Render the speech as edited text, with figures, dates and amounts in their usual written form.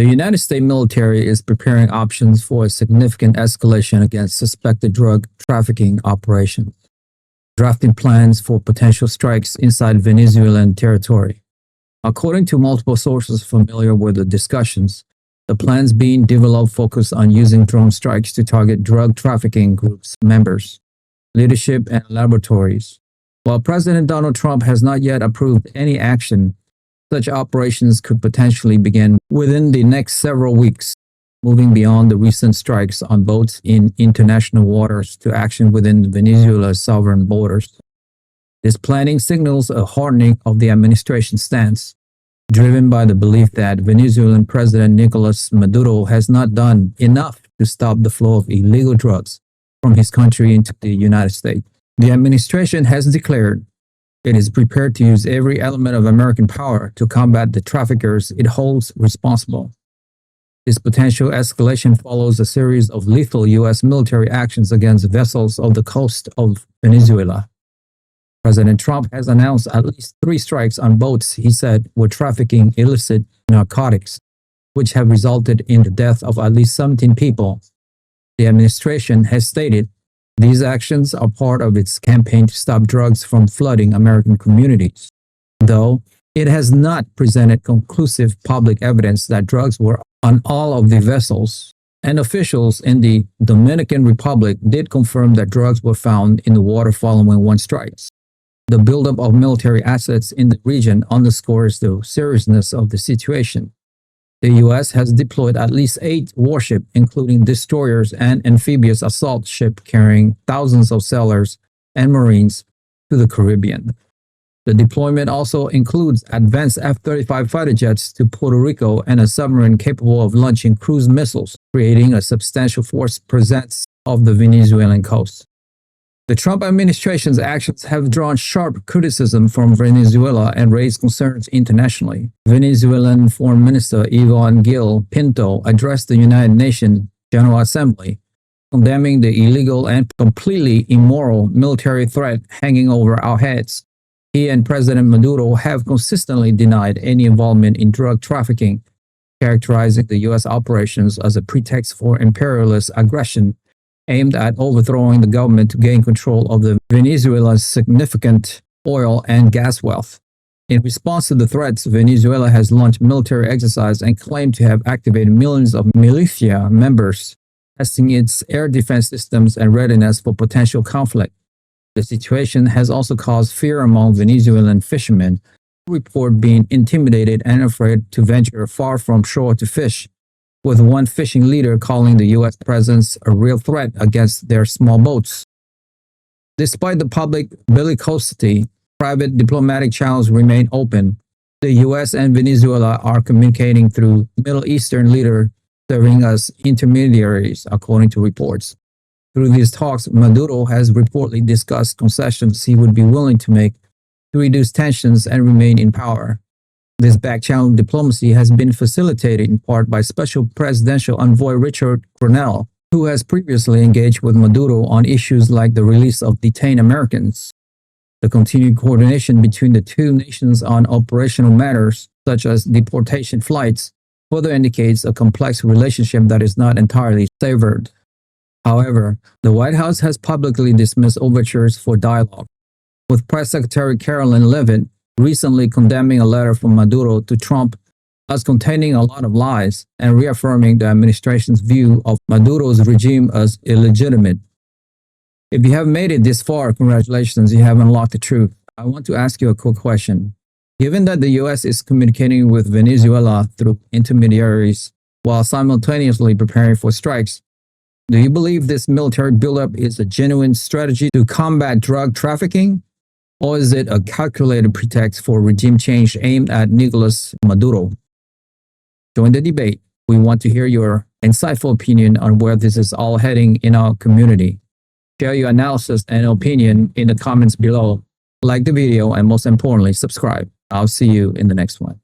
The United States military is preparing options for a significant escalation against suspected drug trafficking operations, drafting plans for potential strikes inside Venezuelan territory. According to multiple sources familiar with the discussions, the plans being developed focus on using drone strikes to target drug trafficking groups, members, leadership, and laboratories. While President Donald Trump has not yet approved any action, such operations could potentially begin within the next several weeks, moving beyond the recent strikes on boats in international waters to action within Venezuela's sovereign borders. This planning signals a hardening of the administration's stance, driven by the belief that Venezuelan President Nicolas Maduro has not done enough to stop the flow of illegal drugs from his country into the United States. The administration has declared it is prepared to use every element of American power to combat the traffickers it holds responsible. This potential escalation follows a series of lethal U.S. military actions against vessels off the coast of Venezuela. President Trump has announced at least 3 strikes on boats he said were trafficking illicit narcotics, which have resulted in the death of at least 17 people. The administration has stated these actions are part of its campaign to stop drugs from flooding American communities, though it has not presented conclusive public evidence that drugs were on all of the vessels, and officials in the Dominican Republic did confirm that drugs were found in the water following 1 strike. The buildup of military assets in the region underscores the seriousness of the situation. The U.S. has deployed at least 8 warships, including destroyers and amphibious assault ships carrying thousands of sailors and Marines to the Caribbean. The deployment also includes advanced F-35 fighter jets to Puerto Rico and a submarine capable of launching cruise missiles, creating a substantial force presence off the Venezuelan coast. The Trump administration's actions have drawn sharp criticism from Venezuela and raised concerns internationally. Venezuelan Foreign Minister Ivan Gil Pinto addressed the United Nations General Assembly, condemning the illegal and completely immoral military threat hanging over our heads. He and President Maduro have consistently denied any involvement in drug trafficking, characterizing the U.S. operations as a pretext for imperialist aggression aimed at overthrowing the government to gain control of the Venezuela's significant oil and gas wealth. In response to the threats, Venezuela has launched military exercises and claimed to have activated millions of militia members, testing its air defense systems and readiness for potential conflict. The situation has also caused fear among Venezuelan fishermen, who report being intimidated and afraid to venture far from shore to fish, with one fishing leader calling the U.S. presence a real threat against their small boats. Despite the public bellicosity, private diplomatic channels remain open. The U.S. and Venezuela are communicating through Middle Eastern leaders serving as intermediaries, according to reports. Through these talks, Maduro has reportedly discussed concessions he would be willing to make to reduce tensions and remain in power. This back-channel diplomacy has been facilitated in part by Special Presidential Envoy Richard Grenell, who has previously engaged with Maduro on issues like the release of detained Americans. The continued coordination between the 2 nations on operational matters, such as deportation flights, further indicates a complex relationship that is not entirely severed. However, the White House has publicly dismissed overtures for dialogue, with Press Secretary Caroline Leavitt recently condemning a letter from Maduro to Trump as containing a lot of lies and reaffirming the administration's view of Maduro's regime as illegitimate. If you have made it this far, congratulations, you have unlocked the truth. I want to ask you a quick question. Given that the U.S. is communicating with Venezuela through intermediaries while simultaneously preparing for strikes, do you believe this military buildup is a genuine strategy to combat drug trafficking? Or is it a calculated pretext for regime change aimed at Nicolas Maduro? Join the debate. We want to hear your insightful opinion on where this is all heading in our community. Share your analysis and opinion in the comments below. Like the video and most importantly, subscribe. I'll see you in the next one.